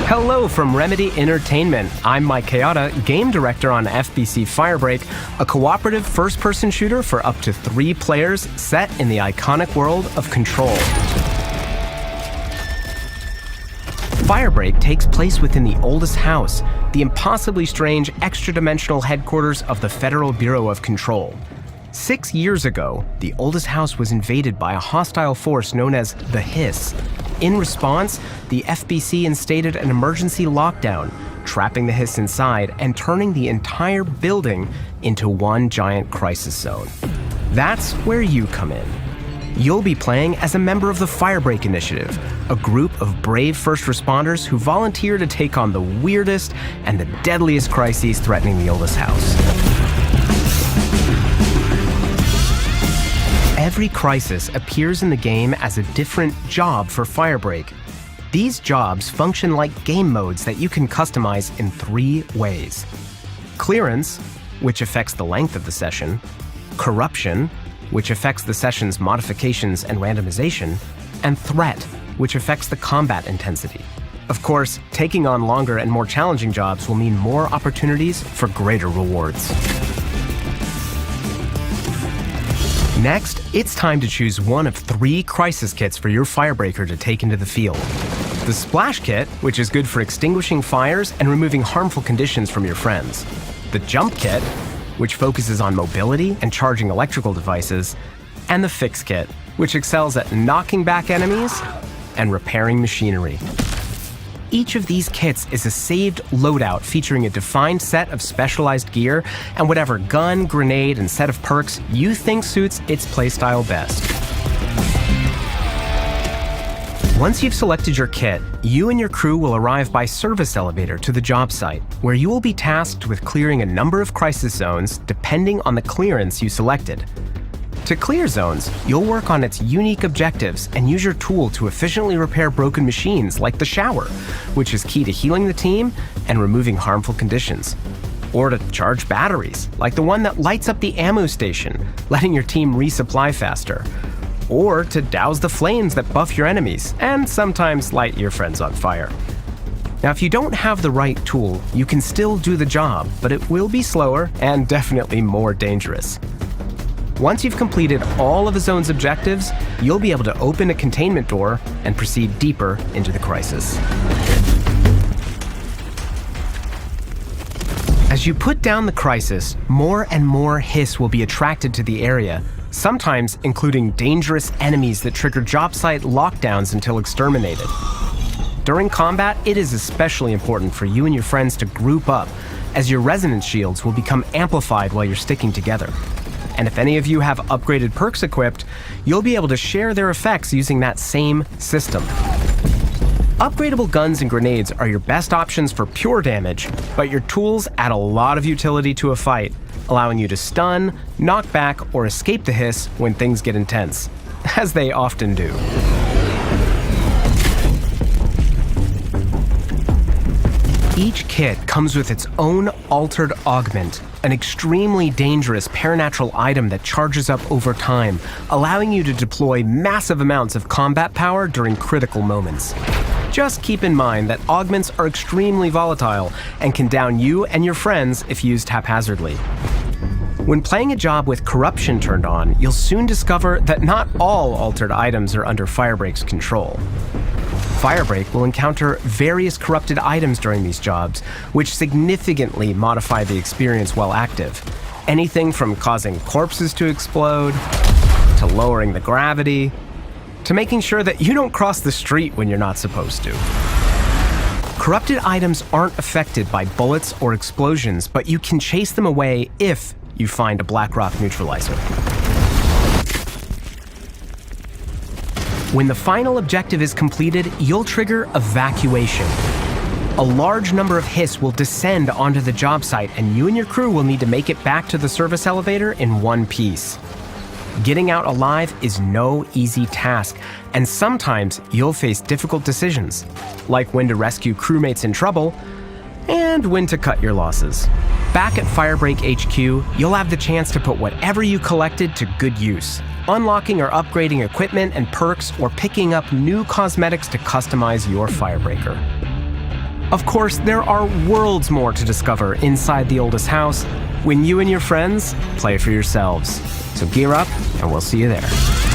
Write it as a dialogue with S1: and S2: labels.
S1: Hello from Remedy Entertainment. I'm Mike Kayada, game director on FBC Firebreak, a cooperative first-person shooter for up to 3 players set in the iconic world of Control. Firebreak takes place within the oldest house, the impossibly strange extra-dimensional headquarters of the Federal Bureau of Control. 6 years ago, the oldest house was invaded by a hostile force known as the Hiss. In response, the FBC instated an emergency lockdown, trapping the Hiss inside and turning the entire building into one giant crisis zone. That's where you come in. You'll be playing as a member of the Firebreak Initiative, a group of brave first responders who volunteer to take on the weirdest and the deadliest crises threatening the oldest house. Every crisis appears in the game as a different job for Firebreak. These jobs function like game modes that you can customize in 3 ways. Clearance, which affects the length of the session. Corruption, which affects the session's modifications and randomization. And Threat, which affects the combat intensity. Of course, taking on longer and more challenging jobs will mean more opportunities for greater rewards. Next, it's time to choose one of 3 crisis kits for your Firebreaker to take into the field. The Splash Kit, which is good for extinguishing fires and removing harmful conditions from your friends. The Jump Kit, which focuses on mobility and charging electrical devices. And the Fix Kit, which excels at knocking back enemies and repairing machinery. Each of these kits is a saved loadout featuring a defined set of specialized gear and whatever gun, grenade, and set of perks you think suits its playstyle best. Once you've selected your kit, you and your crew will arrive by service elevator to the job site, where you will be tasked with clearing a number of crisis zones depending on the clearance you selected. To clear zones, you'll work on its unique objectives and use your tool to efficiently repair broken machines like the shower, which is key to healing the team and removing harmful conditions. Or to charge batteries, like the one that lights up the ammo station, letting your team resupply faster. Or to douse the flames that buff your enemies, and sometimes light your friends on fire. Now, if you don't have the right tool, you can still do the job, but it will be slower and definitely more dangerous. Once you've completed all of a zone's objectives, you'll be able to open a containment door and proceed deeper into the crisis. As you put down the crisis, more and more Hiss will be attracted to the area, sometimes including dangerous enemies that trigger job site lockdowns until exterminated. During combat, it is especially important for you and your friends to group up, as your resonance shields will become amplified while you're sticking together. And if any of you have upgraded perks equipped, you'll be able to share their effects using that same system. Upgradable guns and grenades are your best options for pure damage, but your tools add a lot of utility to a fight, allowing you to stun, knock back, or escape the Hiss when things get intense, as they often do. Each kit comes with its own altered augment, an extremely dangerous paranatural item that charges up over time, allowing you to deploy massive amounts of combat power during critical moments. Just keep in mind that augments are extremely volatile and can down you and your friends if used haphazardly. When playing a job with corruption turned on, you'll soon discover that not all altered items are under Firebreak's control. Firebreak will encounter various corrupted items during these jobs, which significantly modify the experience while active. Anything from causing corpses to explode, to lowering the gravity, to making sure that you don't cross the street when you're not supposed to. Corrupted items aren't affected by bullets or explosions, but you can chase them away if you find a Black Rock neutralizer. When the final objective is completed, you'll trigger evacuation. A large number of Hiss will descend onto the job site, and you and your crew will need to make it back to the service elevator in one piece. Getting out alive is no easy task, and sometimes you'll face difficult decisions, like when to rescue crewmates in trouble and when to cut your losses. Back at Firebreak HQ, you'll have the chance to put whatever you collected to good use, unlocking or upgrading equipment and perks, or picking up new cosmetics to customize your Firebreaker. Of course, there are worlds more to discover inside the oldest house when you and your friends play for yourselves. So gear up, and we'll see you there.